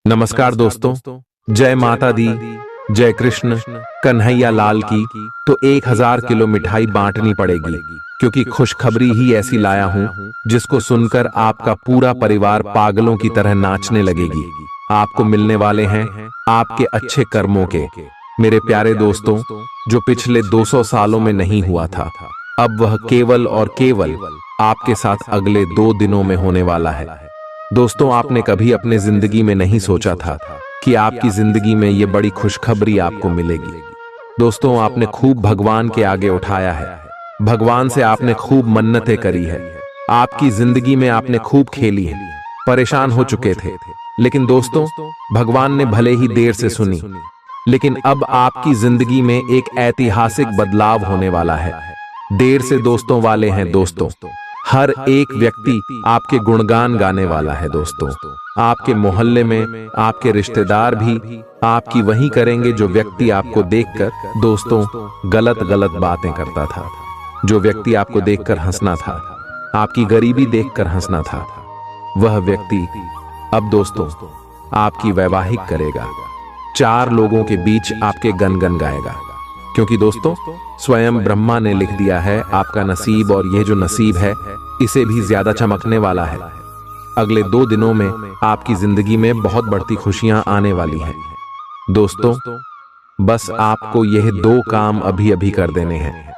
नमस्कार दोस्तों, जय माता दी, जय कृष्ण कन्हैया लाल की। तो 1000 किलो मिठाई बांटनी पड़ेगी, क्योंकि खुशखबरी ही ऐसी लाया हूं जिसको सुनकर आपका पूरा परिवार पागलों की तरह नाचने लगेगी। आपको मिलने वाले हैं आपके अच्छे कर्मों के। मेरे प्यारे दोस्तों, जो पिछले 200 सालों में नहीं हुआ था, अब वह केवल और केवल आपके साथ अगले 2 दिनों में होने वाला है। दोस्तों, आपने कभी अपने जिंदगी में नहीं सोचा था कि आपकी जिंदगी में ये बड़ी खुशखबरी आपको मिलेगी। दोस्तों, आपने खूब भगवान के आगे उठाया है, भगवान से आपने खूब मन्नतें करी है, आपकी जिंदगी में आपने खूब खेली है, परेशान हो चुके थे। लेकिन दोस्तों, भगवान ने भले ही देर से सुनी, लेकिन अब आपकी जिंदगी में एक ऐतिहासिक बदलाव होने वाला है। देर से दोस्तों वाले हैं दोस्तों, हर एक व्यक्ति आपके गुणगान गाने वाला है दोस्तों। आपके मोहल्ले में आपके रिश्तेदार भी आपकी वही करेंगे जो व्यक्ति आपको देखकर दोस्तों गलत गलत बातें करता था, जो व्यक्ति आपको देखकर हंसना था, आपकी गरीबी देखकर हंसना था, वह व्यक्ति अब दोस्तों आपकी वैवाहिक करेगा, 4 लोगों के बीच आपके गनगन गाएगा। क्योंकि दोस्तों, स्वयं ब्रह्मा ने लिख दिया है आपका नसीब, और यह जो नसीब है इसे भी ज्यादा चमकने वाला है। अगले 2 दिनों में आपकी जिंदगी में बहुत बढ़ती खुशियां आने वाली हैं। दोस्तों, बस आपको यह 2 काम अभी अभी कर देने हैं।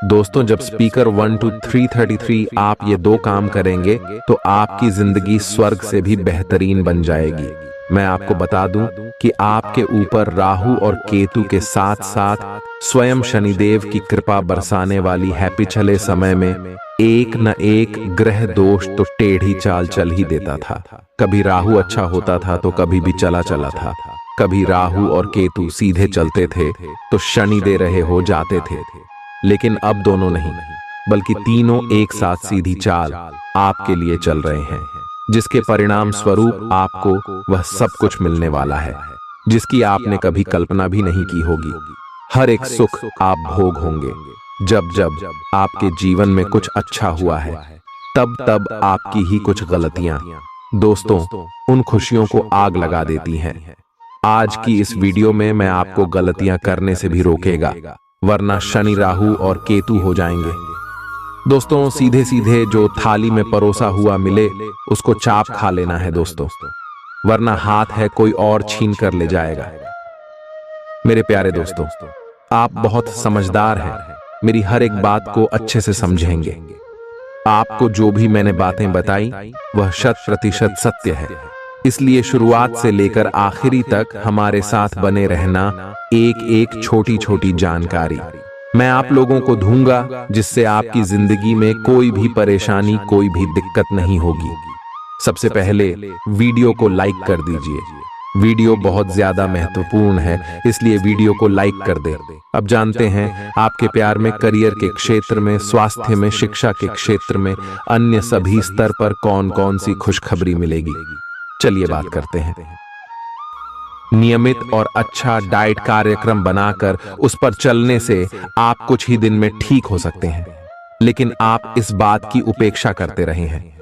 दोस्तों, जब स्पीकर 1 to 333 आप ये 2 काम करेंगे तो आपकी जिंदगी स्वर्ग से भी बेहतरीन बन जाएगी। मैं आपको बता दूं कि आपके ऊपर राहु और केतु के साथ साथ स्वयं शनिदेव की कृपा बरसाने वाली है। पिछले समय में एक न एक ग्रह दोष तो टेढ़ी चाल चल ही देता था। कभी राहु अच्छा होता था तो कभी भी चला चला था। कभी राहु और केतु सीधे चलते थे तो शनि दे रहे हो जाते थे। लेकिन अब दोनों नहीं, बल्कि तीनों एक साथ सीधी चाल आपके लिए चल रहे हैं, जिसके परिणाम स्वरूप आपको वह सब कुछ मिलने वाला है जिसकी आपने कभी कल्पना भी नहीं की होगी। हर एक सुख आप भोग होंगे। जब जब आपके जीवन में कुछ अच्छा हुआ है, तब तब आपकी ही कुछ गलतियां दोस्तों उन खुशियों को आग लगा देती हैं। आज की इस वीडियो में मैं आपको गलतियां करने से भी रोकेगा, वरना शनि राहु और केतु हो जाएंगे। दोस्तों, सीधे सीधे जो थाली में परोसा हुआ मिले उसको चाप खा लेना है दोस्तों, वरना हाथ है कोई और छीन कर ले जाएगा। मेरे प्यारे दोस्तों, आप बहुत समझदार हैं, मेरी हर एक बात को अच्छे से समझेंगे। आपको जो भी मैंने बातें बताई वह 100% सत्य है, इसलिए शुरुआत से लेकर आखिरी तक हमारे साथ बने रहना। एक एक छोटी छोटी जानकारी मैं आप लोगों को दूंगा, जिससे आपकी जिंदगी में कोई भी परेशानी, कोई भी दिक्कत नहीं होगी। सबसे पहले वीडियो को लाइक कर दीजिए। वीडियो बहुत ज्यादा महत्वपूर्ण है, इसलिए वीडियो को लाइक कर दे। अब जानते हैं आपके प्यार में, करियर के क्षेत्र में, स्वास्थ्य में, शिक्षा के क्षेत्र में, अन्य सभी स्तर पर कौन कौन सी खुशखबरी मिलेगी। चलिए बात करते हैं। नियमित और अच्छा डाइट कार्यक्रम बनाकर उस पर चलने से आप कुछ ही दिन में ठीक हो सकते हैं, लेकिन आप इस बात की उपेक्षा करते रहे हैं।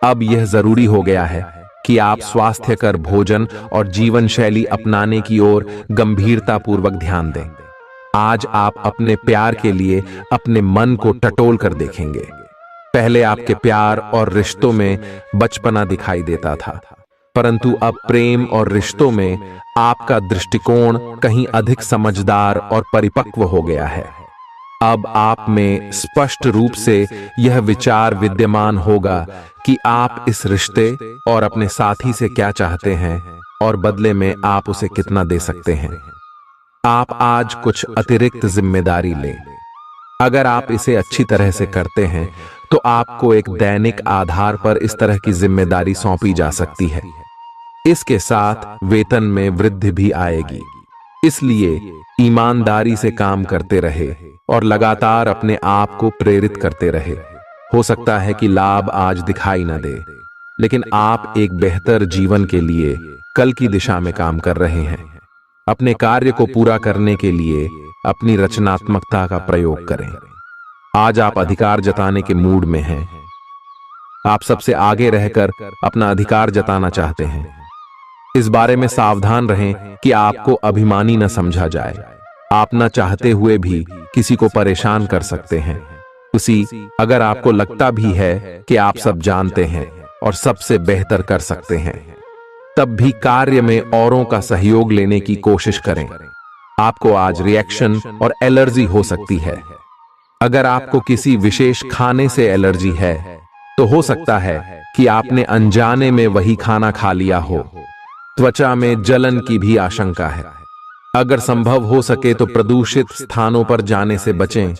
अब यह जरूरी हो गया है कि आप स्वास्थ्यकर भोजन और जीवन शैली अपनाने की ओर गंभीरतापूर्वक ध्यान दें। आज आप अपने प्यार के लिए अपने मन को टटोल कर देखेंगे। पहले आपके प्यार और रिश्तों में बचपना दिखाई देता था, परंतु अब प्रेम और रिश्तों में आपका दृष्टिकोण कहीं अधिक समझदार और परिपक्व हो गया है। अब आप में स्पष्ट रूप से यह विचार विद्यमान होगा कि आप इस रिश्ते और अपने साथी से क्या चाहते हैं और बदले में आप उसे कितना दे सकते हैं। आप आज कुछ अतिरिक्त जिम्मेदारी लें। अगर आप इसे अच्छी तरह से करते हैं तो आपको एक दैनिक आधार पर इस तरह की जिम्मेदारी सौंपी जा सकती है। इसके साथ वेतन में वृद्धि भी आएगी, इसलिए ईमानदारी से काम करते रहे और लगातार अपने आप को प्रेरित करते रहे। हो सकता है कि लाभ आज दिखाई न दे, लेकिन आप एक बेहतर जीवन के लिए कल की दिशा में काम कर रहे हैं। अपने कार्य को पूरा करने के लिए अपनी रचनात्मकता का प्रयोग करें। आज आप अधिकार जताने के मूड में हैं। आप सबसे आगे रहकर अपना अधिकार जताना चाहते हैं। इस बारे में सावधान रहें कि आपको अभिमानी न समझा जाए। आप न चाहते हुए भी किसी को परेशान कर सकते हैं। अगर आपको लगता भी है कि आप सब जानते हैं और सबसे बेहतर कर सकते हैं, तब भी कार्य में औरों का सहयोग लेने की कोशिश करें। आपको आज रिएक्शन और एलर्जी हो सकती है। अगर आपको किसी विशेष खाने से एलर्जी है, तो हो सकता है कि आपने अनजाने में वही खाना खा लिया हो। त्वचा में जलन की भी आशंका है। अगर संभव हो सके तो प्रदूषित स्थानों पर जाने से बचें।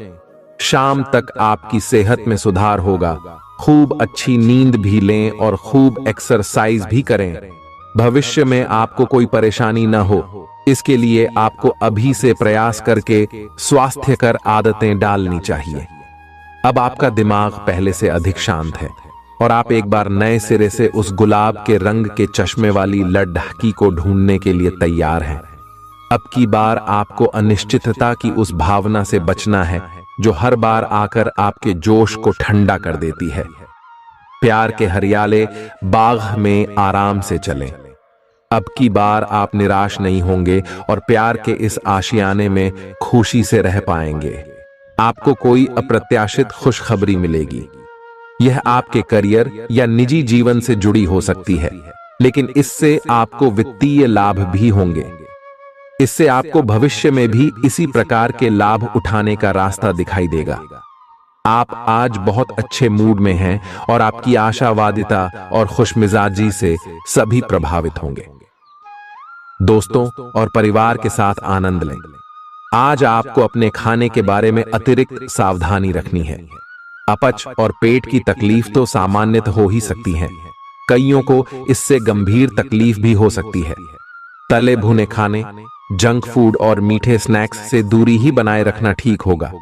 शाम तक आपकी सेहत में सुधार होगा। खूब अच्छी नींद भी लें और खूब एक्सरसाइज भी करें। भविष्य में आपको कोई परेशानी न हो, इसके लिए आपको अभी से प्रयास करके स्वास्थ्यकर आदतें डालनी चाहिए। अब आपका दिमाग पहले से अधिक शांत है और आप एक बार नए सिरे से उस गुलाब के रंग के चश्मे वाली लड़की को ढूंढने के लिए तैयार हैं। अब की बार आपको अनिश्चितता की उस भावना से बचना है जो हर बार आकर आपके जोश को ठंडा कर देती है। प्यार के हरियाले बाग में आराम से चलें। अब की बार आप निराश नहीं होंगे और प्यार के इस आशियाने में खुशी से रह पाएंगे। आपको कोई अप्रत्याशित खुशखबरी मिलेगी। यह आपके करियर या निजी जीवन से जुड़ी हो सकती है, लेकिन इससे आपको वित्तीय लाभ भी होंगे। इससे आपको भविष्य में भी इसी प्रकार के लाभ उठाने का रास्ता दिखाई देगा। आप आज बहुत अच्छे मूड में हैं और आपकी आशावादिता और खुशमिजाजी से सभी प्रभावित होंगे। दोस्तों और परिवार के साथ आनंद लें। आज आपको अपने खाने के बारे में अतिरिक्त सावधानी रखनी है। अपच और पेट की तकलीफ तो सामान्य हो ही सकती है। कईयों को इससे गंभीर तकलीफ भी हो सकती है। तले भुने खाने, जंक फूड और मीठे स्नैक्स से दूरी ही बनाए रखना ठीक होगा।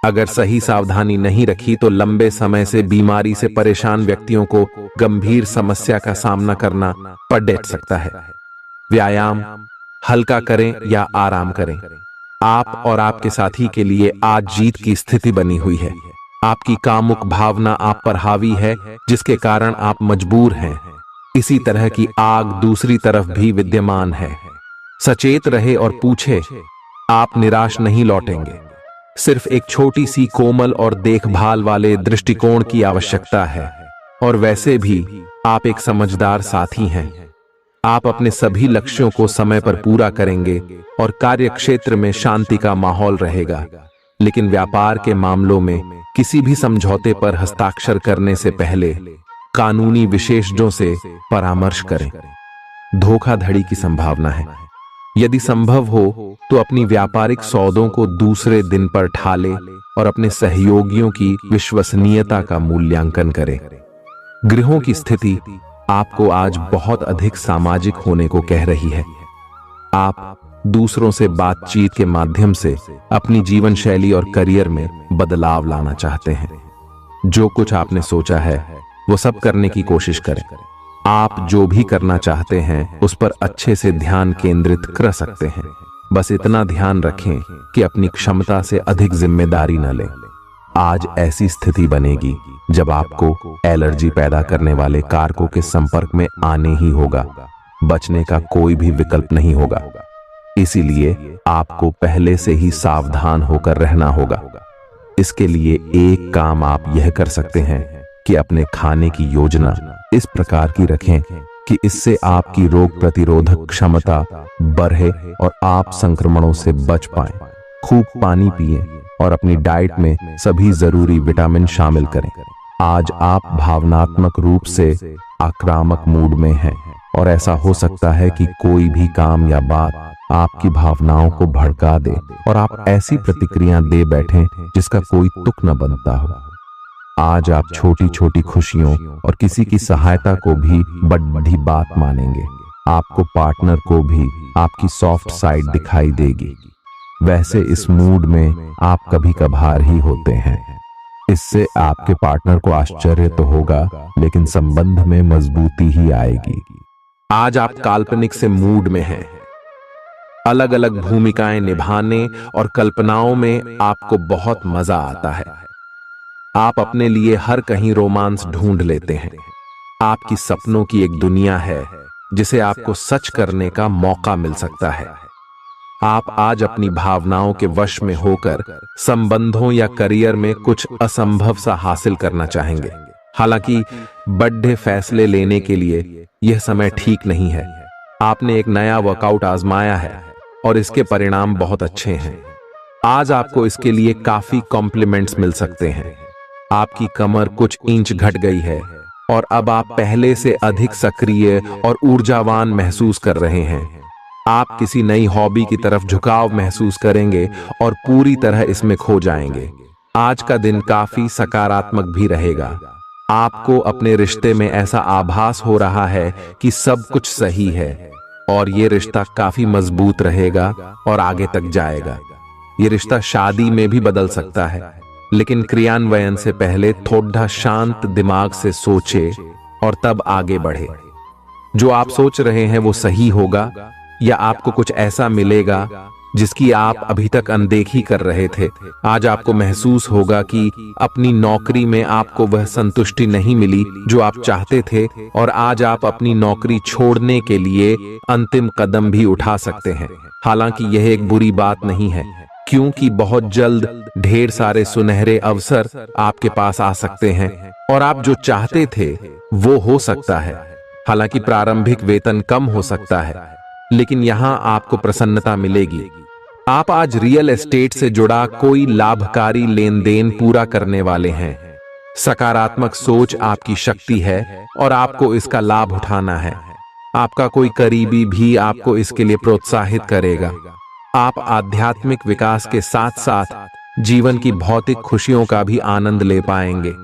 अगर सही सावधानी नहीं रखी तो लंबे समय से बीमारी से परेशान व्यक्तियों को गंभीर समस्या का सामना करना पड़ सकता है। व्यायाम हल्का करें या आराम करें। आप और आपके साथी के लिए आज जीत की स्थिति बनी हुई है। आपकी कामुक भावना आप पर हावी है, जिसके कारण आप मजबूर हैं। इसी तरह की आग दूसरी तरफ भी विद्यमान है। सचेत रहे और पूछे, आप निराश नहीं लौटेंगे। सिर्फ एक छोटी सी कोमल और देखभाल वाले दृष्टिकोण की आवश्यकता है। और वैसे भी आप एक समझदार साथी हैं। आप अपने सभी लक्ष्यों को समय पर पूरा करेंगे और कार्यक्षेत्र में शांति का माहौल रहेगा। लेकिन व्यापार के मामलों में किसी भी समझौते पर हस्ताक्षर करने से पहले कानूनी विशेषज्ञों से परामर्श करें। धोखाधड़ी की संभावना है। यदि संभव हो तो अपनी व्यापारिक सौदों को दूसरे दिन पर टाले और अपने सहयोगियों की विश्वसनीयता का मूल्यांकन करें। गृहों की स्थिति आपको आज बहुत अधिक सामाजिक होने को कह रही है। आप दूसरों से बातचीत के माध्यम से अपनी जीवन शैली और करियर में बदलाव लाना चाहते हैं। जो कुछ आपने सोचा है वो सब करने की कोशिश करें। आप जो भी करना चाहते हैं उस पर अच्छे से ध्यान केंद्रित कर सकते हैं। बस इतना ध्यान रखें कि अपनी क्षमता से अधिक जिम्मेदारी न लें। आज ऐसी स्थिति बनेगी जब आपको एलर्जी पैदा करने वाले कारकों के संपर्क में आने ही होगा। बचने का कोई भी विकल्प नहीं होगा। इसीलिए आपको पहले से ही सावधान होकर रहना होगा। इसके लिए एक काम आप यह कर सकते हैं कि अपने खाने की योजना इस प्रकार की रखें कि इससे आपकी रोग प्रतिरोधक क्षमता बढ़े और आप संक्रमणों से बच पाएं। खूब पानी पिएं और अपनी डाइट में सभी जरूरी विटामिन शामिल करें। आज आप भावनात्मक रूप से आक्रामक मूड में हैं और ऐसा हो सकता है कि कोई भी काम या बात आपकी भावनाओं को भड़का दे और आप ऐसी प्रतिक्रिया दे बैठें जिसका कोई तुक न बनता हो। आज आप छोटी छोटी खुशियों और किसी की सहायता को भी बड़ी बात मानेंगे। आपको पार्टनर को भी आपकी सॉफ्ट साइड दिखाई देगी। वैसे इस मूड में आप कभी कभार ही होते हैं। इससे आपके पार्टनर को आश्चर्य तो होगा, लेकिन संबंध में मजबूती ही आएगी। आज आप काल्पनिक से मूड में हैं। अलग अलग भूमिकाएं निभाने और कल्पनाओं में आपको बहुत मजा आता है। आप अपने लिए हर कहीं रोमांस ढूंढ लेते हैं। आपकी सपनों की एक दुनिया है जिसे आपको सच करने का मौका मिल सकता है। आप आज अपनी भावनाओं के वश में होकर संबंधों या करियर में कुछ असंभव सा हासिल करना चाहेंगे। हालांकि बड़े फैसले लेने के लिए यह समय ठीक नहीं है। आपने एक नया वर्कआउट आजमाया है और इसके परिणाम बहुत अच्छे हैं। आज आपको इसके लिए काफी कॉम्प्लीमेंट्स मिल सकते हैं। आपकी कमर कुछ इंच घट गई है और अब आप पहले से अधिक सक्रिय और ऊर्जावान महसूस कर रहे हैं। आप किसी नई हॉबी की तरफ झुकाव महसूस करेंगे और पूरी तरह इसमें खो जाएंगे। आज का दिन काफी सकारात्मक भी रहेगा। आपको अपने रिश्ते में ऐसा आभास हो रहा है कि सब कुछ सही है और ये रिश्ता काफी मजबूत रहेगा और आगे तक जाएगा। ये रिश्ता शादी में भी बदल सकता है, लेकिन क्रियान्वयन से पहले थोड़ा शांत दिमाग से सोचे और तब आगे बढ़े। जो आप सोच रहे हैं वो सही होगा या आपको कुछ ऐसा मिलेगा जिसकी आप अभी तक अनदेखी कर रहे थे। आज आपको महसूस होगा कि अपनी नौकरी में आपको वह संतुष्टि नहीं मिली जो आप चाहते थे और आज आप अपनी नौकरी छोड़ने के लिए अंतिम कदम भी उठा सकते हैं। हालांकि यह एक बुरी बात नहीं है, क्योंकि बहुत जल्द ढेर सारे सुनहरे अवसर आपके पास आ सकते हैं और आप जो चाहते थे वो हो सकता है। हालांकि प्रारंभिक वेतन कम हो सकता है, लेकिन यहां आपको प्रसन्नता मिलेगी। आप आज रियल एस्टेट से जुड़ा कोई लाभकारी लेन देन पूरा करने वाले हैं। सकारात्मक सोच आपकी शक्ति है और आपको इसका लाभ उठाना है। आपका कोई करीबी भी आपको इसके लिए प्रोत्साहित करेगा। आप आध्यात्मिक विकास के साथ साथ जीवन की भौतिक खुशियों का भी आनंद ले पाएंगे।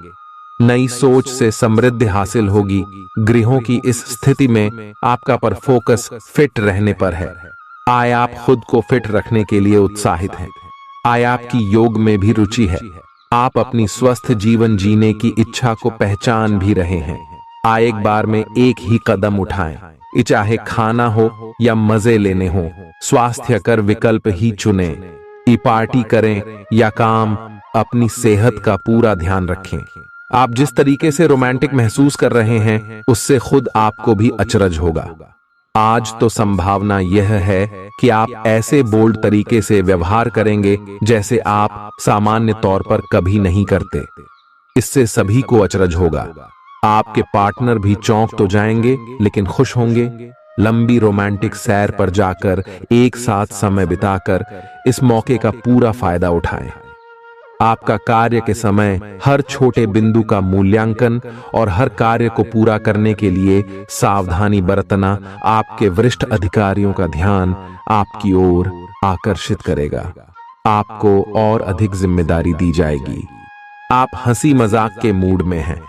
नई सोच से समृद्धि हासिल होगी। गृहों की इस स्थिति में आपका पर फोकस फिट रहने पर है। आय आप खुद को फिट रखने के लिए उत्साहित हैं। आय आपकी योग में भी रुचि है। आप अपनी स्वस्थ जीवन जीने की इच्छा को पहचान भी रहे हैं। आय एक बार में एक ही कदम उठाएं, चाहे खाना हो या मजे लेने हो। स्वास्थ्यकर विकल्प ही चुनें। पार्टी करें या काम, अपनी सेहत का पूरा ध्यान रखें। आप जिस तरीके से रोमांटिक महसूस कर रहे हैं उससे खुद आपको भी अचरज होगा। आज तो संभावना यह है कि आप ऐसे बोल्ड तरीके से व्यवहार करेंगे जैसे आप सामान्य तौर पर कभी नहीं करते। इससे सभी को अचरज होगा। आपके पार्टनर भी चौंक तो जाएंगे लेकिन खुश होंगे। लंबी रोमांटिक सैर पर जाकर एक साथ समय बिताकर इस मौके का पूरा फायदा उठाएं। आपका कार्य के समय हर छोटे बिंदु का मूल्यांकन और हर कार्य को पूरा करने के लिए सावधानी बरतना आपके वरिष्ठ अधिकारियों का ध्यान आपकी ओर आकर्षित करेगा। आपको और अधिक जिम्मेदारी दी जाएगी। आप हंसी मजाक के मूड में हैं।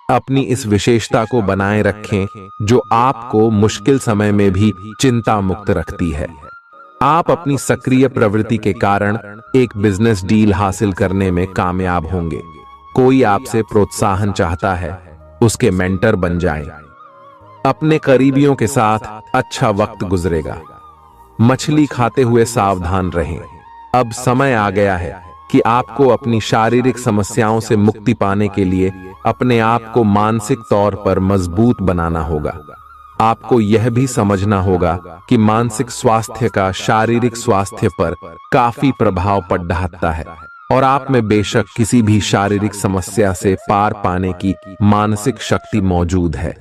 अपनी इस विशेषता को बनाए रखें जो आपको मुश्किल समय में भी चिंता मुक्त रखती है। आप अपनी सक्रिय प्रवृत्ति के कारण एक बिजनेस डील हासिल करने में कामयाब होंगे। कोई आपसे प्रोत्साहन चाहता है, उसके मेंटर बन जाएं। अपने करीबियों के साथ अच्छा वक्त गुजरेगा। मछली खाते हुए सावधान रहें। अब समय आ गया है कि आपको अपनी शारीरिक समस्याओं से मुक्ति पाने के लिए अपने आप को मानसिक तौर पर मजबूत बनाना होगा। आपको यह भी समझना होगा कि मानसिक स्वास्थ्य का शारीरिक स्वास्थ्य पर काफी प्रभाव पड़ रहा है और आप में बेशक किसी भी शारीरिक समस्या से पार पाने की मानसिक शक्ति मौजूद है।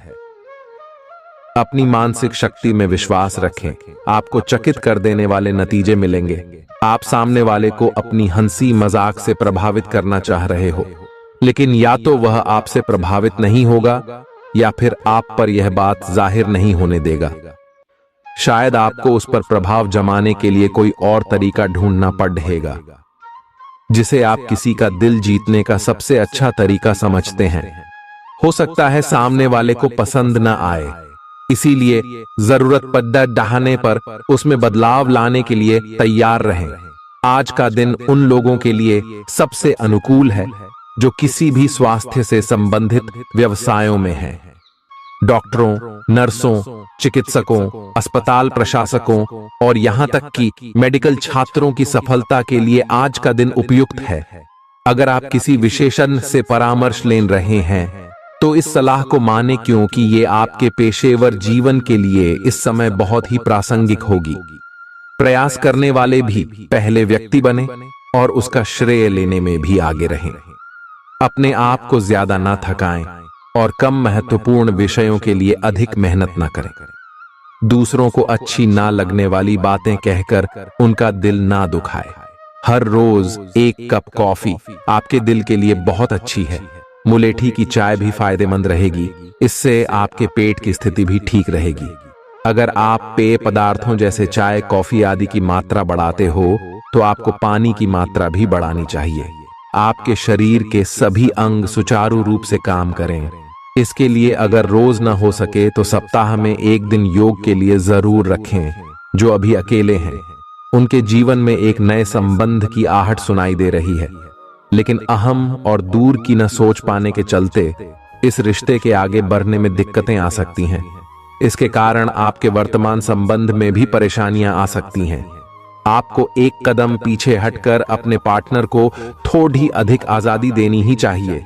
अपनी मानसिक शक्ति में विश्वास रखें। आपको चकित कर देने वाले नतीजे मिलेंगे। आप सामने वाले को अपनी हंसी मजाक से प्रभावित करना चाह रहे हो, लेकिन या तो वह आपसे प्रभावित नहीं होगा या फिर आप पर यह बात जाहिर नहीं होने देगा। शायद आपको उस पर प्रभाव जमाने के लिए कोई और तरीका ढूंढना पड़ेगा, जिसे आप किसी का दिल जीतने का सबसे अच्छा तरीका समझते हैं। हो सकता है सामने वाले को पसंद न आए, इसीलिए जरूरत पड़ने पर उसमें बदलाव लाने के लिए तैयार रहें। आज का दिन उन लोगों के लिए सबसे अनुकूल है जो किसी भी स्वास्थ्य से संबंधित व्यवसायों में हैं। डॉक्टरों, नर्सों, चिकित्सकों, अस्पताल प्रशासकों और यहां तक कि मेडिकल छात्रों की सफलता के लिए आज का दिन उपयुक्त है। अगर आप किसी विशेषज्ञ से परामर्श ले रहे हैं तो इस सलाह को माने, क्योंकि ये आपके पेशेवर जीवन के लिए इस समय बहुत ही प्रासंगिक होगी। प्रयास करने वाले भी पहले व्यक्ति बने और उसका श्रेय लेने में भी आगे रहें। अपने आप को ज्यादा ना थकाएं और कम महत्वपूर्ण विषयों के लिए अधिक मेहनत ना करें। दूसरों को अच्छी ना लगने वाली बातें कहकर उनका दिल ना दुखाए। हर रोज एक कप कॉफी आपके दिल के लिए बहुत अच्छी है। मुलेठी की चाय भी फायदेमंद रहेगी, इससे आपके पेट की स्थिति भी ठीक रहेगी। अगर आप पेय पदार्थों जैसे चाय, कॉफी आदि की मात्रा बढ़ाते हो तो आपको पानी की मात्रा भी बढ़ानी चाहिए। आपके शरीर के सभी अंग सुचारू रूप से काम करें। इसके लिए अगर रोज न हो सके तो सप्ताह में एक दिन योग के लिए जरूर रखें। जो अभी अकेले हैं उनके जीवन में एक नए संबंध की आहट सुनाई दे रही है, लेकिन अहम और दूर की न सोच पाने के चलते इस रिश्ते के आगे बढ़ने में दिक्कतें आ सकती हैं। इसके कारण आपके वर्तमान संबंध में भी परेशानियां आ सकती हैं। आपको एक कदम पीछे हटकर अपने पार्टनर को थोड़ी अधिक आजादी देनी ही चाहिए,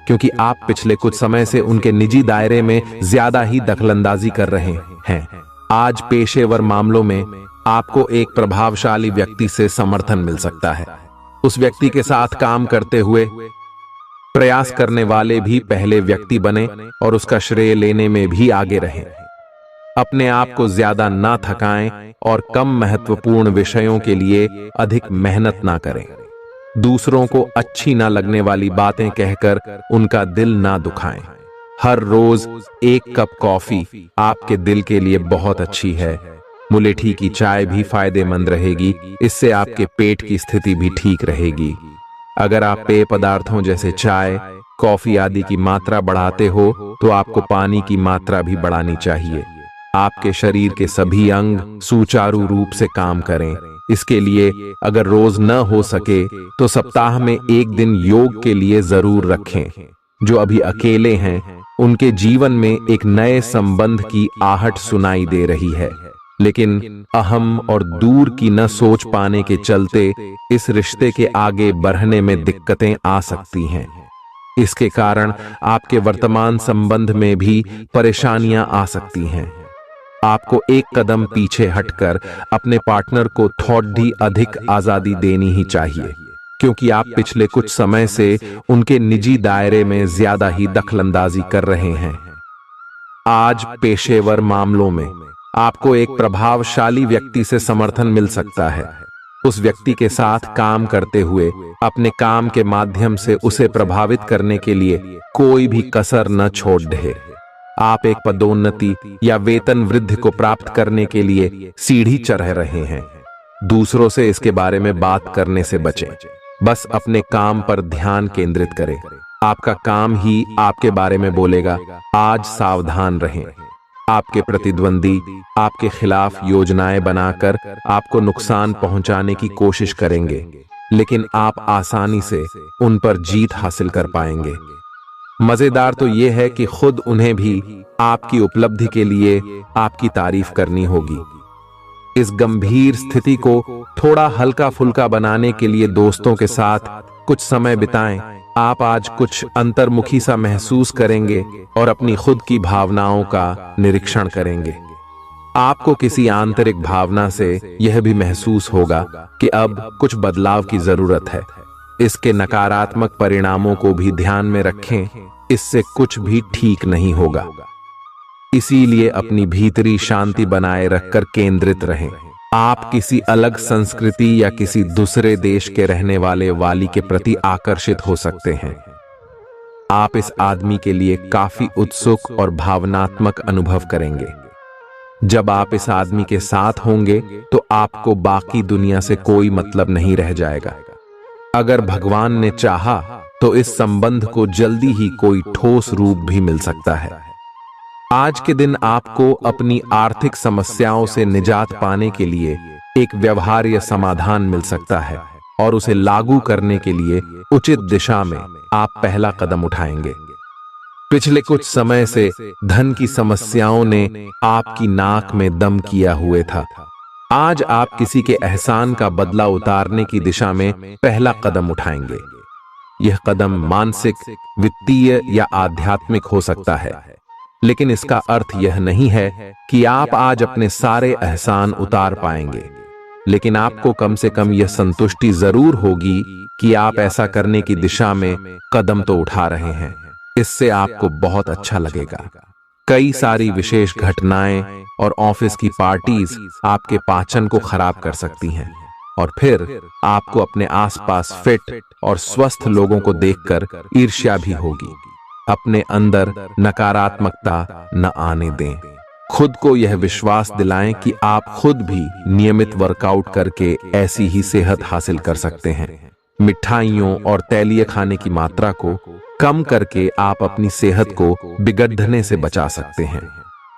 क्योंकि आप पिछले कुछ समय से उनके निजी दायरे में ज्यादा ही दखलंदाजी कर रहे हैं। आज पेशेवर मामलों में आपको एक प्रभावशाली व्यक्ति से समर्थन मिल सकता है। उस व्यक्ति के साथ काम करते हुए प्रयास करने वाले भी पहले व्यक्ति बने और उसका श्रेय लेने में भी आगे रहें। अपने आप को ज्यादा ना थकाएं और कम महत्वपूर्ण विषयों के लिए अधिक मेहनत ना करें। दूसरों को अच्छी ना लगने वाली बातें कहकर उनका दिल ना दुखाएं। हर रोज एक कप कॉफी आपके दिल के लिए बहुत अच्छी है। मुलेठी की चाय भी फायदेमंद रहेगी, इससे आपके पेट की स्थिति भी ठीक रहेगी। अगर आप पेय पदार्थों जैसे चाय, कॉफी आदि की मात्रा बढ़ाते हो तो आपको पानी की मात्रा भी बढ़ानी चाहिए। आपके शरीर के सभी अंग सुचारू रूप से काम करें। इसके लिए अगर रोज न हो सके तो सप्ताह में एक दिन योग के लिए जरूर रखें। जो अभी अकेले हैं उनके जीवन में एक नए संबंध की आहट सुनाई दे रही है, लेकिन अहम और दूर की न सोच पाने के चलते इस रिश्ते के आगे बढ़ने में दिक्कतें आ सकती हैं। इसके कारण आपके वर्तमान संबंध में भी परेशानियां आ सकती हैं। आपको एक कदम पीछे हटकर अपने पार्टनर को थोड़ी अधिक आजादी देनी ही चाहिए, क्योंकि आप पिछले कुछ समय से उनके निजी दायरे में ज्यादा ही दखलंदाजी कर रहे हैं। आज पेशेवर मामलों में आपको एक प्रभावशाली व्यक्ति से समर्थन मिल सकता है। उस व्यक्ति के साथ काम करते हुए अपने काम के माध्यम से उसे प्रभावित करने के लिए कोई भी कसर न छोड़ दे। आप एक पदोन्नति या वेतन वृद्धि को प्राप्त करने के लिए सीढ़ी चढ़ रहे हैं। दूसरों से इसके बारे में बात करने से बचें। बस अपने काम पर ध्यान केंद्रित करें। आपका काम ही आपके बारे में बोलेगा। आज सावधान रहें। आपके प्रतिद्वंदी आपके खिलाफ योजनाएं बनाकर आपको नुकसान पहुंचाने की कोशिश करेंगे, लेकिन आप आसानी से उन पर जीत हासिल कर पाएंगे। मजेदार तो यह है कि खुद उन्हें भी आपकी उपलब्धि के लिए आपकी तारीफ करनी होगी। इस गंभीर स्थिति को थोड़ा हल्का फुल्का बनाने के लिए दोस्तों के साथ कुछ समय बिताएं। आप आज कुछ अंतर्मुखी सा महसूस करेंगे और अपनी खुद की भावनाओं का निरीक्षण करेंगे। आपको किसी आंतरिक भावना से यह भी महसूस होगा कि अब कुछ बदलाव की जरूरत है। इसके नकारात्मक परिणामों को भी ध्यान में रखें, इससे कुछ भी ठीक नहीं होगा। इसीलिए अपनी भीतरी शांति बनाए रखकर केंद्रित रहें। आप किसी अलग संस्कृति या किसी दूसरे देश के रहने वाले वाली के प्रति आकर्षित हो सकते हैं। आप इस आदमी के लिए काफी उत्सुक और भावनात्मक अनुभव करेंगे। जब आप इस आदमी के साथ होंगे तो आपको बाकी दुनिया से कोई मतलब नहीं रह जाएगा। अगर भगवान ने चाहा तो इस संबंध को जल्दी ही कोई ठोस रूप भी मिल सकता है। आज के दिन आपको अपनी आर्थिक समस्याओं से निजात पाने के लिए एक व्यवहार्य समाधान मिल सकता है और उसे लागू करने के लिए उचित दिशा में आप पहला कदम उठाएंगे। पिछले कुछ समय से धन की समस्याओं ने आपकी नाक में दम किया हुए था। आज आप किसी के एहसान का बदला उतारने की दिशा में पहला कदम उठाएंगे। यह कदम मानसिक, वित्तीय या आध्यात्मिक हो सकता है, लेकिन इसका अर्थ यह नहीं है कि आप आज अपने सारे एहसान उतार पाएंगे। लेकिन आपको कम से कम यह संतुष्टि जरूर होगी कि आप ऐसा करने की दिशा में कदम तो उठा रहे हैं। इससे आपको बहुत अच्छा लगेगा। कई सारी विशेष घटनाएं और ऑफिस की पार्टीज आपके पाचन को खराब कर सकती हैं, और फिर आपको अपने आसपास फिट और स्वस्थ लोगों को देखकर ईर्ष्या भी होगी। अपने अंदर नकारात्मकता न आने दें। खुद को यह विश्वास दिलाएं कि आप खुद भी नियमित वर्कआउट करके ऐसी ही सेहत हासिल कर सकते हैं। मिठाइयों और तैलीय खाने की मात्रा को कम करके आप अपनी सेहत को बिगड़ने से बचा सकते हैं।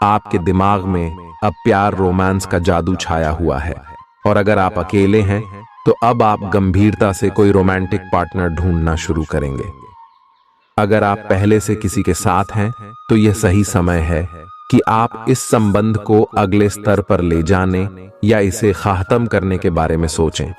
आपके दिमाग में अब प्यार रोमांस का जादू छाया हुआ है, और अगर आप अकेले हैं तो अब आप गंभीरता से कोई रोमांटिक पार्टनर ढूंढना शुरू करेंगे। अगर आप पहले से किसी के साथ हैं तो यह सही समय है कि आप इस संबंध को अगले स्तर पर ले जाने या इसे खत्म करने के बारे में सोचें।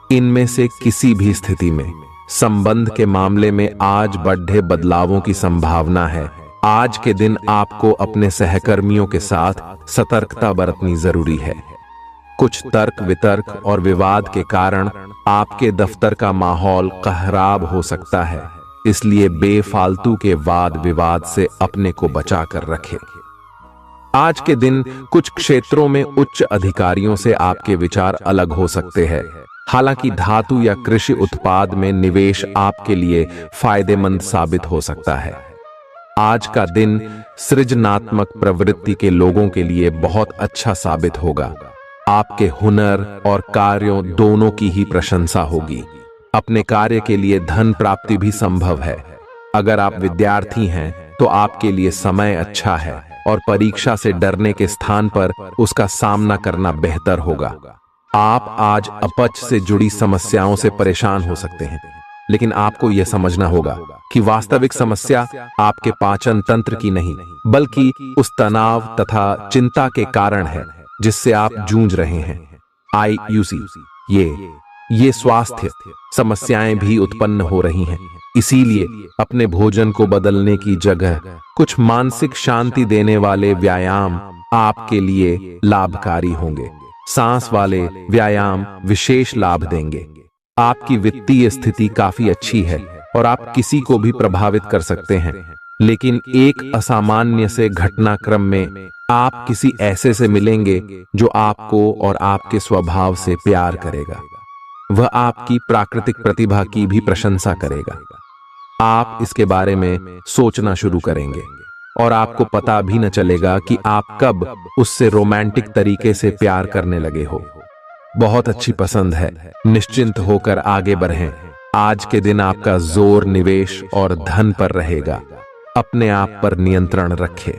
इनमें से किसी भी स्थिति में संबंध के मामले में आज बड़े बदलावों की संभावना है। आज के दिन आपको अपने सहकर्मियों के साथ सतर्कता बरतनी जरूरी है। कुछ तर्क वितर्क और विवाद के कारण आपके दफ्तर का माहौल खराब हो सकता है, इसलिए बेफालतू के वाद विवाद से अपने को बचा कर रखें। आज के दिन कुछ क्षेत्रों में उच्च अधिकारियों से आपके विचार अलग हो सकते हैं। हालांकि धातु या कृषि उत्पाद में निवेश आपके लिए फायदेमंद साबित हो सकता है। आज का दिन सृजनात्मक प्रवृत्ति के लोगों के लिए बहुत अच्छा साबित होगा। आपके हुनर और कार्यों दोनों की ही प्रशंसा होगी। अपने कार्य के लिए धन प्राप्ति भी संभव है। अगर आप विद्यार्थी हैं तो आपके लिए समय अच्छा है, और परीक्षा से डरने के स्थान पर उसका सामना करना बेहतर होगा। आप आज अपच से जुड़ी समस्याओं से परेशान हो सकते हैं, लेकिन आपको यह समझना होगा कि वास्तविक समस्या आपके पाचन तंत्र की नहीं, बल्कि उस तनाव तथा चिंता के कारण है जिससे आप जूझ रहे हैं। ये स्वास्थ्य समस्याएं भी उत्पन्न हो रही हैं। इसीलिए अपने भोजन को बदलने की जगह कुछ मानसिक शांति देने वाले व्यायाम आपके लिए लाभकारी होंगे। सांस वाले व्यायाम विशेष लाभ देंगे। आपकी वित्तीय स्थिति काफी अच्छी है और आप किसी को भी प्रभावित कर सकते हैं, लेकिन एक असामान्य से घटनाक्रम में आप किसी ऐसे से मिलेंगे जो आपको और आपके स्वभाव से प्यार करेगा। वह आपकी प्राकृतिक प्रतिभा की भी प्रशंसा करेगा। आप इसके बारे में सोचना शुरू करेंगे और आपको पता भी न चलेगा कि आप कब उससे रोमांटिक तरीके से प्यार करने लगे हो। बहुत अच्छी पसंद है। निश्चिंत होकर आगे बढ़ें। आज के दिन आपका जोर निवेश और धन पर रहेगा। अपने आप पर नियंत्रण रखें।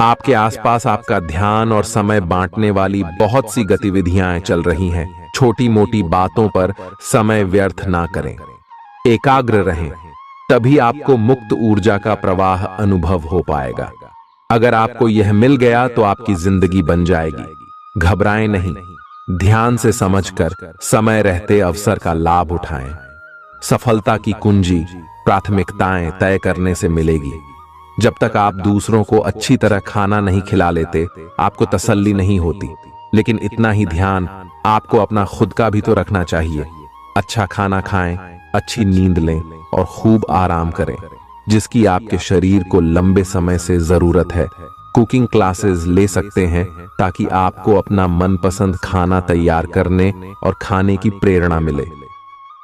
आपके आसपास आपका ध्यान और समय बांटने वाली बहुत सी गतिविधियां चल रही हैं। छोटी मोटी बातों पर समय व्यर्थ ना करें। एकाग्र रहें, तभी आपको मुक्त ऊर्जा का प्रवाह अनुभव हो पाएगा। अगर आपको यह मिल गया तो आपकी जिंदगी बन जाएगी। घबराएं नहीं, ध्यान से समझकर समय रहते अवसर का लाभ उठाएं। सफलता की कुंजी प्राथमिकताएं तय करने से मिलेगी। जब तक आप दूसरों को अच्छी तरह खाना नहीं खिला लेते, आपको तसल्ली नहीं होती। लेकिन इतना ही ध्यान आपको अपना खुद का भी तो रखना चाहिए। अच्छा खाना खाएं, अच्छी नींद लें और खूब आराम करें, जिसकी आपके शरीर को लंबे समय से जरूरत है। कुकिंग क्लासेस ले सकते हैं ताकि आपको अपना मनपसंद खाना तैयार करने और खाने की प्रेरणा मिले।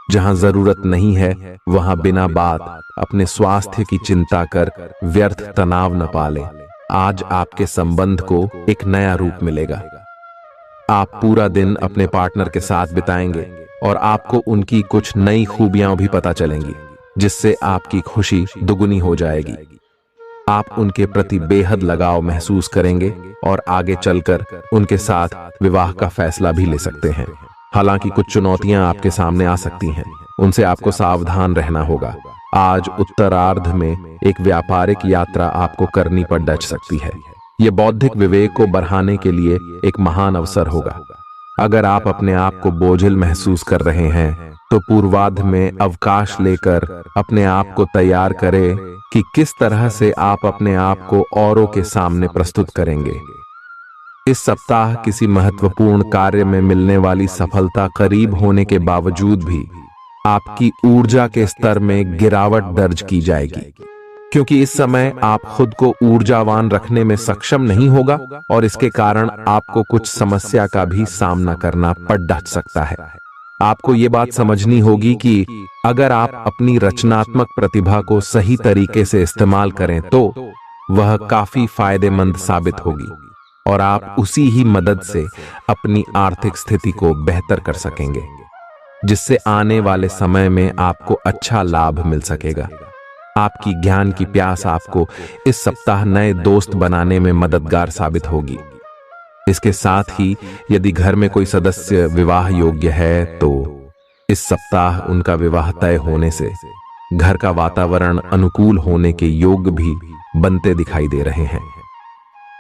जहां जरूरत नहीं है वहां बिना बात अपने स्वास्थ्य की चिंता कर व्यर्थ तनाव न पालें। आज आपके संबंध को एक नया रूप मिलेगा। आप पूरा दिन अपने पार्टनर के साथ बिताएंगे और आपको उनकी कुछ नई खूबियां भी पता चलेंगी, जिससे आपकी खुशी दुगुनी हो जाएगी। आप उनके प्रति बेहद लगाव महसूस करेंगे और आगे चलकर उनके साथ विवाह का फैसला भी ले सकते हैं। हालांकि कुछ चुनौतियां आपके सामने आ सकती हैं, उनसे आपको सावधान रहना होगा। आज उत्तरार्ध में एक व्यापारिक यात्रा आपको करनी पड़ सकती है। यह बौद्धिक विवेक को बढ़ाने के लिए एक महान अवसर होगा। अगर आप अपने आप को बोझिल महसूस कर रहे हैं तो पूर्वार्ध में अवकाश लेकर अपने आप को तैयार करें कि किस तरह से आप अपने आप को औरों के सामने प्रस्तुत करेंगे। इस सप्ताह किसी महत्वपूर्ण कार्य में मिलने वाली सफलता करीब होने के बावजूद भी आपकी ऊर्जा के स्तर में गिरावट दर्ज की जाएगी, क्योंकि इस समय आप खुद को ऊर्जावान रखने में सक्षम नहीं होगा और इसके कारण आपको कुछ समस्या का भी सामना करना पड़ सकता है। आपको ये बात समझनी होगी कि अगर आप अपनी रचनात्मक प्रतिभा को सही तरीके से इस्तेमाल करें तो वह काफी फायदेमंद साबित होगी और आप उसी ही मदद से अपनी आर्थिक स्थिति को बेहतर कर सकेंगे, जिससे आने वाले समय में आपको अच्छा लाभ मिल सकेगा। आपकी ज्ञान की प्यास आपको इस सप्ताह नए दोस्त बनाने में मददगार साबित होगी। इसके साथ ही यदि घर में कोई सदस्य विवाह योग्य है तो इस सप्ताह उनका विवाह तय होने से घर का वातावरण अनुकूल होने के योग भी बनते दिखाई दे रहे हैं।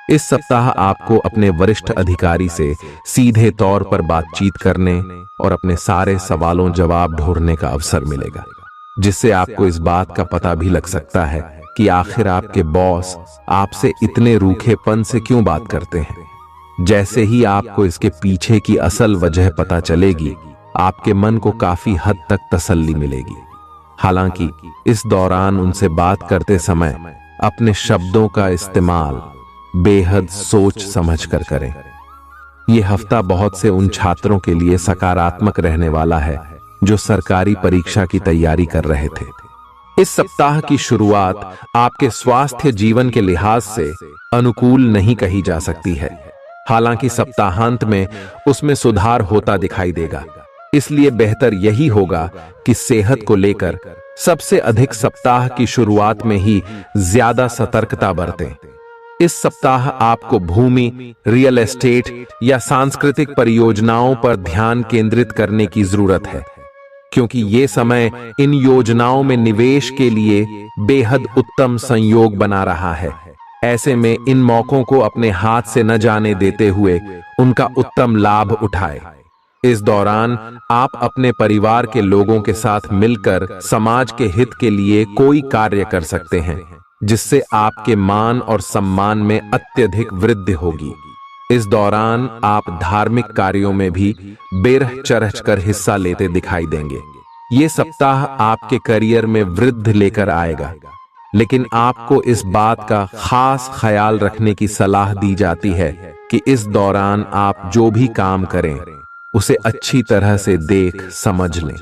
इस सप्ताह आपको अपने वरिष्ठ अधिकारी से सीधे तौर पर बातचीत करने और अपने सारे सवालों जवाब ढूंढने का अवसर मिलेगा, जिससे आपको इस बात का पता भी लग सकता है कि आखिर आपके बॉस आपसे इतने रूखेपन से क्यों बात करते हैं। जैसे ही आपको इसके पीछे की असल वजह पता चलेगी, आपके मन को काफी हद तक तसल्ली मिलेगी। हालांकि इस दौरान उनसे बात करते समय अपने शब्दों का इस्तेमाल बेहद सोच समझ कर करें। यह हफ्ता बहुत से उन छात्रों के लिए सकारात्मक रहने वाला है जो सरकारी परीक्षा की तैयारी कर रहे थे। इस सप्ताह की शुरुआत आपके स्वास्थ्य जीवन के लिहाज से अनुकूल नहीं कही जा सकती है। हालांकि सप्ताहांत में उसमें सुधार होता दिखाई देगा, इसलिए बेहतर यही होगा कि सेहत को लेकर सबसे अधिक सप्ताह की शुरुआत में ही ज्यादा सतर्कता बरतें। इस सप्ताह आपको भूमि, रियल एस्टेट या सांस्कृतिक परियोजनाओं पर ध्यान केंद्रित करने की जरूरत है, क्योंकि ये समय इन योजनाओं में निवेश के लिए बेहद उत्तम संयोग बना रहा है। ऐसे में इन मौकों को अपने हाथ से न जाने देते हुए उनका उत्तम लाभ उठाएं। इस दौरान आप अपने परिवार के लोगों के साथ मिलकर समाज के हित के लिए कोई कार्य कर सकते हैं, जिससे आपके मान और सम्मान में अत्यधिक वृद्धि होगी। इस दौरान आप धार्मिक कार्यों में भी बेरह चरह कर हिस्सा लेते दिखाई देंगे। ये सप्ताह आपके करियर में वृद्धि लेकर आएगा, लेकिन आपको इस बात का खास ख्याल रखने की सलाह दी जाती है कि इस दौरान आप जो भी काम करें उसे अच्छी तरह से देख समझ लें।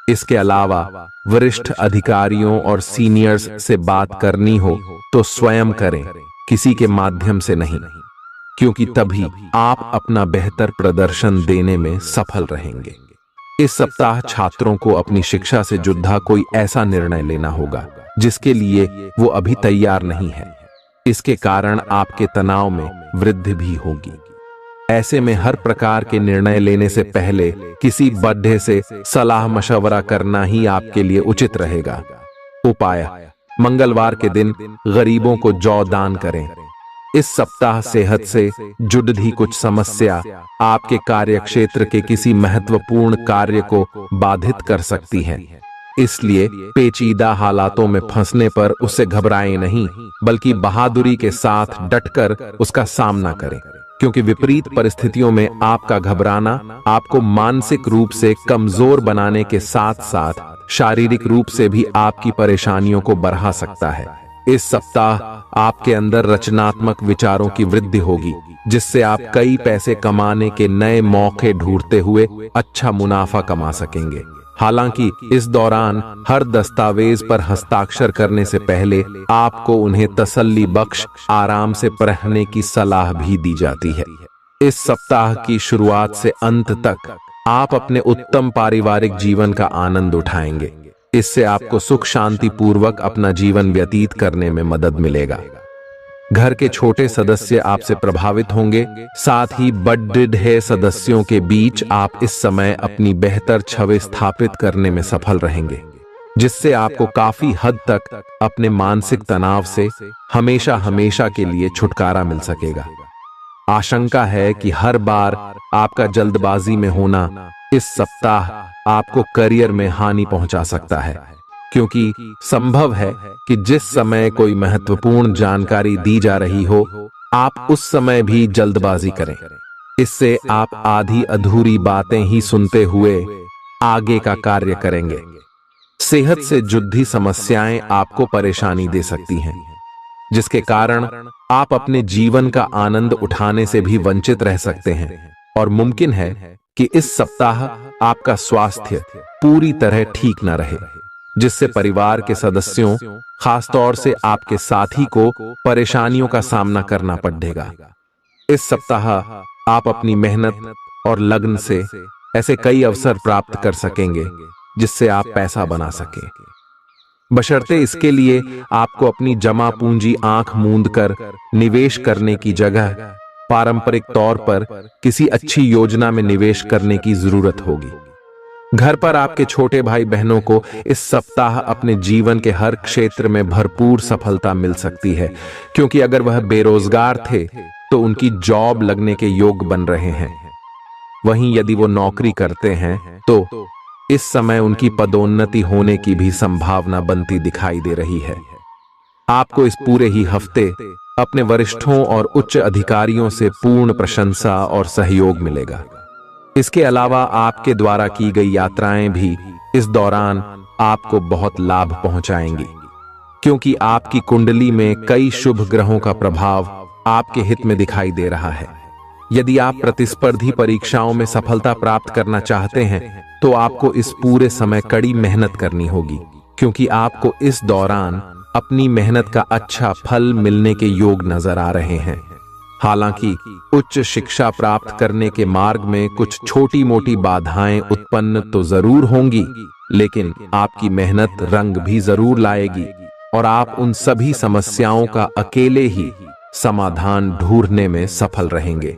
इसके अलावा वरिष्ठ अधिकारियों और सीनियर्स से बात करनी हो तो स्वयं करें, किसी के माध्यम से नहीं, क्योंकि तभी आप अपना बेहतर प्रदर्शन देने में सफल रहेंगे। इस सप्ताह छात्रों को अपनी शिक्षा से जुड़ा कोई ऐसा निर्णय लेना होगा जिसके लिए वो अभी तैयार नहीं है। इसके कारण आपके तनाव में वृद्धि भी होगी। ऐसे में हर प्रकार के निर्णय लेने से पहले किसी बड़े से सलाह मशवरा करना ही आपके लिए उचित रहेगा। उपाय: मंगलवार के दिन गरीबों को जौ दान करें। इस सप्ताह सेहत से जुड़ी कुछ समस्या आपके कार्यक्षेत्र के किसी महत्वपूर्ण कार्य को बाधित कर सकती है, इसलिए पेचीदा हालातों में फंसने पर उससे घबराएं नहीं, बल्कि बहादुरी के साथ डटकर उसका सामना करें, क्योंकि विपरीत परिस्थितियों में आपका घबराना आपको मानसिक रूप से कमजोर बनाने के साथ साथ शारीरिक रूप से भी आपकी परेशानियों को बढ़ा सकता है। इस सप्ताह आपके अंदर रचनात्मक विचारों की वृद्धि होगी, जिससे आप कई पैसे कमाने के नए मौके ढूंढते हुए अच्छा मुनाफा कमा सकेंगे। हालांकि इस दौरान हर दस्तावेज पर हस्ताक्षर करने से पहले आपको उन्हें तसल्ली बख्श आराम से पढ़ने की सलाह भी दी जाती है। इस सप्ताह की शुरुआत से अंत तक आप अपने उत्तम पारिवारिक जीवन का आनंद उठाएंगे। इससे आपको सुख शांति पूर्वक अपना जीवन व्यतीत करने में मदद मिलेगा। घर के छोटे सदस्य आपसे प्रभावित होंगे, साथ ही बड़े सदस्यों के बीच आप इस समय अपनी बेहतर छवि स्थापित करने में सफल रहेंगे, जिससे आपको काफी हद तक अपने मानसिक तनाव से हमेशा हमेशा के लिए छुटकारा मिल सकेगा। आशंका है कि हर बार आपका जल्दबाजी में होना इस सप्ताह आपको करियर में हानि पहुंचा सकता है, क्योंकि संभव है कि जिस समय कोई महत्वपूर्ण जानकारी दी जा रही हो, आप उस समय भी जल्दबाजी करें। इससे आप आधी अधूरी बातें ही सुनते हुए आगे का कार्य करेंगे। सेहत से जुड़ी समस्याएं आपको परेशानी दे सकती हैं, जिसके कारण आप अपने जीवन का आनंद उठाने से भी वंचित रह सकते हैं। और मुमकिन है कि इस सप्ताह आपका स्वास्थ्य पूरी तरह ठीक न रहे, जिससे परिवार के सदस्यों, खासतौर से आपके साथी को परेशानियों का सामना करना पड़ेगा। इस सप्ताह आप अपनी मेहनत और लगन से ऐसे कई अवसर प्राप्त कर सकेंगे जिससे आप पैसा बना सकें, बशर्ते इसके लिए आपको अपनी जमा पूंजी आंख मूंद कर निवेश करने की जगह पारंपरिक तौर पर किसी अच्छी योजना में निवेश करने की जरूरत होगी। घर पर आपके छोटे भाई बहनों को इस सप्ताह अपने जीवन के हर क्षेत्र में भरपूर सफलता मिल सकती है, क्योंकि अगर वह बेरोजगार थे तो उनकी जॉब लगने के योग बन रहे हैं। वहीं यदि वो नौकरी करते हैं तो इस समय उनकी पदोन्नति होने की भी संभावना बनती दिखाई दे रही है। आपको इस पूरे ही हफ्ते अपने वरिष्ठों और उच्च अधिकारियों से पूर्ण प्रशंसा और सहयोग मिलेगा। इसके अलावा आपके द्वारा की गई यात्राएं भी इस दौरान आपको बहुत लाभ पहुंचाएंगी, क्योंकि आपकी कुंडली में कई शुभ ग्रहों का प्रभाव आपके हित में दिखाई दे रहा है। यदि आप प्रतिस्पर्धी परीक्षाओं में सफलता प्राप्त करना चाहते हैं तो आपको इस पूरे समय कड़ी मेहनत करनी होगी, क्योंकि आपको इस दौरान अपनी मेहनत का अच्छा फल मिलने के योग नजर आ रहे हैं। हालांकि उच्च शिक्षा प्राप्त करने के मार्ग में कुछ छोटी मोटी बाधाएं उत्पन्न तो जरूर होंगी, लेकिन आपकी मेहनत रंग भी जरूर लाएगी और आप उन सभी समस्याओं का अकेले ही समाधान ढूंढने में सफल रहेंगे।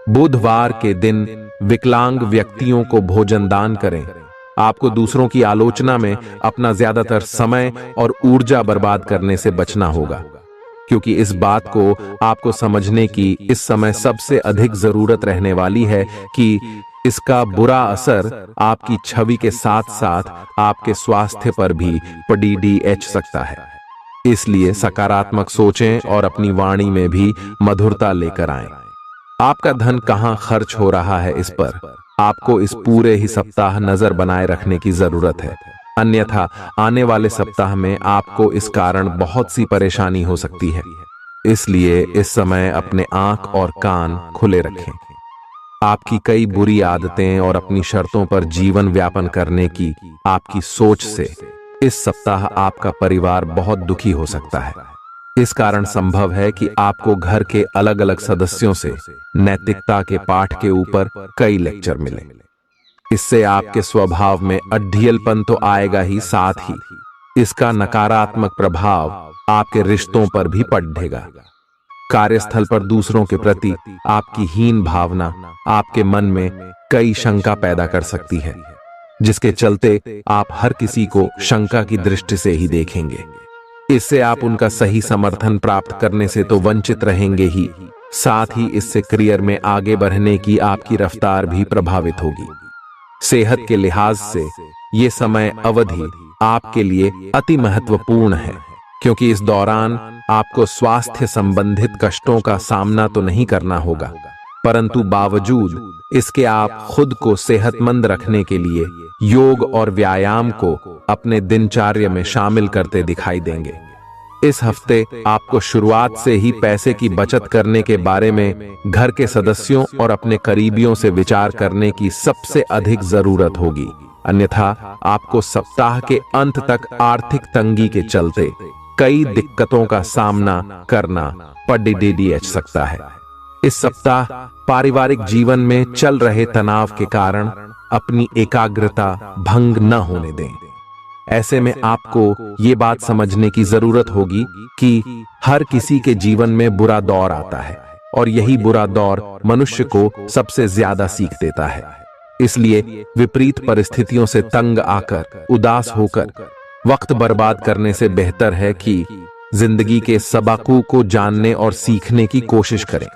बुधवार के दिन विकलांग व्यक्तियों को भोजन दान करें। आपको दूसरों की आलोचना में अपना ज्यादातर समय और ऊर्जा बर्बाद करने से बचना होगा, क्योंकि इस बात को आपको समझने की इस समय सबसे अधिक जरूरत रहने वाली है कि इसका बुरा असर आपकी छवि के साथ साथ आपके स्वास्थ्य पर भी पड़ सकता है। इसलिए सकारात्मक सोचें और अपनी वाणी में भी मधुरता लेकर आएं। आपका धन कहां खर्च हो रहा है, इस पर आपको इस पूरे ही सप्ताह नजर बनाए रखने की जरूरत है, अन्यथा आने वाले सप्ताह में आपको इस कारण बहुत सी परेशानी हो सकती है। इसलिए इस समय अपने आंख और कान खुले रखें। आपकी कई बुरी आदतें और अपनी शर्तों पर जीवन व्यापन करने की आपकी सोच से इस सप्ताह आपका परिवार बहुत दुखी हो सकता है। इस कारण संभव है कि आपको घर के अलग अलग सदस्यों से नैतिकता के पाठ के ऊपर कई लेक्चर मिले। इससे आपके स्वभाव में अड्ढियलपन तो आएगा ही, साथ ही इसका नकारात्मक प्रभाव आपके रिश्तों पर भी पड़ेगा। कार्यस्थल पर दूसरों के प्रति आपकी हीन भावना आपके मन में कई शंका पैदा कर सकती है, जिसके चलते आप हर किसी को शंका की दृष्टि से ही देखेंगे। इससे आप उनका सही समर्थन प्राप्त करने से तो वंचित रहेंगे ही, साथ ही इससे करियर में आगे बढ़ने की आपकी रफ्तार भी प्रभावित होगी। सेहत के लिहाज से ये समय अवधि आपके लिए अति महत्वपूर्ण है, क्योंकि इस दौरान आपको स्वास्थ्य संबंधित कष्टों का सामना तो नहीं करना होगा, परंतु बावजूद इसके आप खुद को सेहतमंद रखने के लिए योग और व्यायाम को अपने दिनचर्या में शामिल करते दिखाई देंगे। इस हफ्ते आपको शुरुआत से ही पैसे की बचत करने के बारे में घर के सदस्यों और अपने करीबियों से विचार करने की सबसे अधिक जरूरत होगी, अन्यथा आपको सप्ताह के अंत तक आर्थिक तंगी के चलते कई दिक्कतों का सामना करना पड़ सकता है। इस सप्ताह पारिवारिक जीवन में चल रहे तनाव के कारण अपनी एकाग्रता भंग न होने दें। ऐसे में आपको ये बात समझने की जरूरत होगी कि हर किसी के जीवन में बुरा दौर आता है और यही बुरा दौर मनुष्य को सबसे ज्यादा सीख देता है। इसलिए विपरीत परिस्थितियों से तंग आकर उदास होकर वक्त बर्बाद करने से बेहतर है कि जिंदगी के सबकों को जानने और सीखने की कोशिश करें।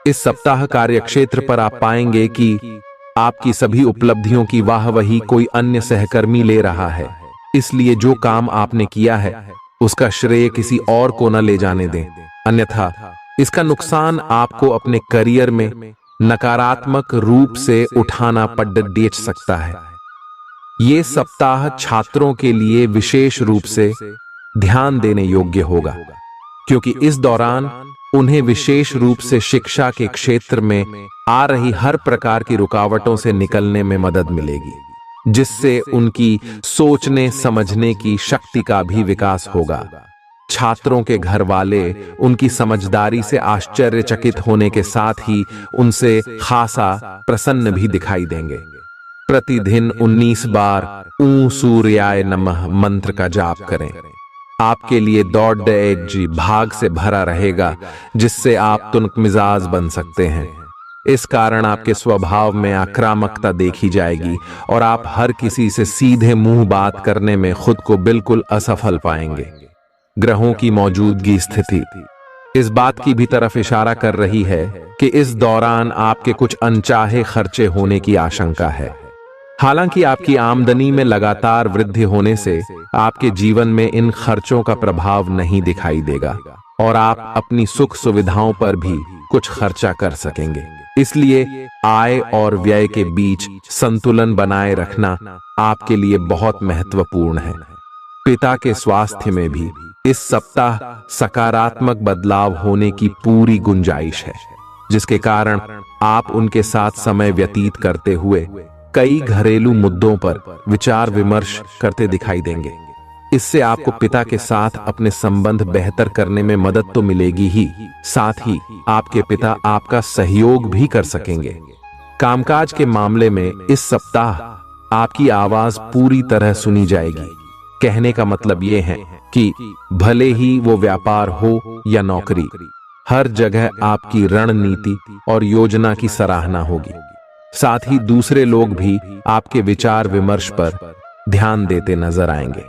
इस सप्ताह कार्यक्षेत्र पर आप पाएंगे कि आपकी सभी उपलब्धियों की वाहवाही कोई अन्य सहकर्मी ले रहा है, इसलिए जो काम आपने किया है उसका श्रेय किसी और को न ले जाने दें, अन्यथा इसका नुकसान आपको अपने करियर में नकारात्मक रूप से उठाना पड़ सकता है। ये सप्ताह छात्रों के लिए विशेष रूप से ध्यान देने योग्य होगा, क्योंकि इस दौरान उन्हें विशेष रूप से शिक्षा के क्षेत्र में आ रही हर प्रकार की रुकावटों से निकलने में मदद मिलेगी, जिससे उनकी सोचने समझने की शक्ति का भी विकास होगा। छात्रों के घर वाले उनकी समझदारी से आश्चर्यचकित होने के साथ ही उनसे खासा प्रसन्न भी दिखाई देंगे। प्रतिदिन 19 बार ऊं सूर्याय नमः मंत्र का जाप करें। आपके लिए दौड़ जी भाग से भरा रहेगा, जिससे आप तुनक मिजाज बन सकते हैं। इस कारण आपके स्वभाव में आक्रामकता देखी जाएगी और आप हर किसी से सीधे मुंह बात करने में खुद को बिल्कुल असफल पाएंगे। ग्रहों की मौजूदगी स्थिति इस बात की भी तरफ इशारा कर रही है कि इस दौरान आपके कुछ अनचाहे खर्चे होने की आशंका है। हालांकि आपकी आमदनी में लगातार वृद्धि होने से आपके जीवन में इन खर्चों का प्रभाव नहीं दिखाई देगा और आप अपनी सुख सुविधाओं पर भी कुछ खर्चा कर सकेंगे। इसलिए आय और व्यय के बीच संतुलन बनाए रखना आपके लिए बहुत महत्वपूर्ण है। पिता के स्वास्थ्य में भी इस सप्ताह सकारात्मक बदलाव होने की पूरी गुंजाइश है, जिसके कारण आप उनके साथ समय व्यतीत करते हुए कई घरेलू मुद्दों पर विचार विमर्श करते दिखाई देंगे। इससे आपको पिता के साथ अपने संबंध बेहतर करने में मदद तो मिलेगी ही, साथ ही आपके पिता आपका सहयोग भी कर सकेंगे। कामकाज के मामले में इस सप्ताह आपकी आवाज पूरी तरह सुनी जाएगी। कहने का मतलब यह है कि भले ही वो व्यापार हो या नौकरी, हर जगह आपकी रणनीति और योजना की सराहना होगी। साथ ही दूसरे लोग भी आपके विचार विमर्श पर ध्यान देते नजर आएंगे।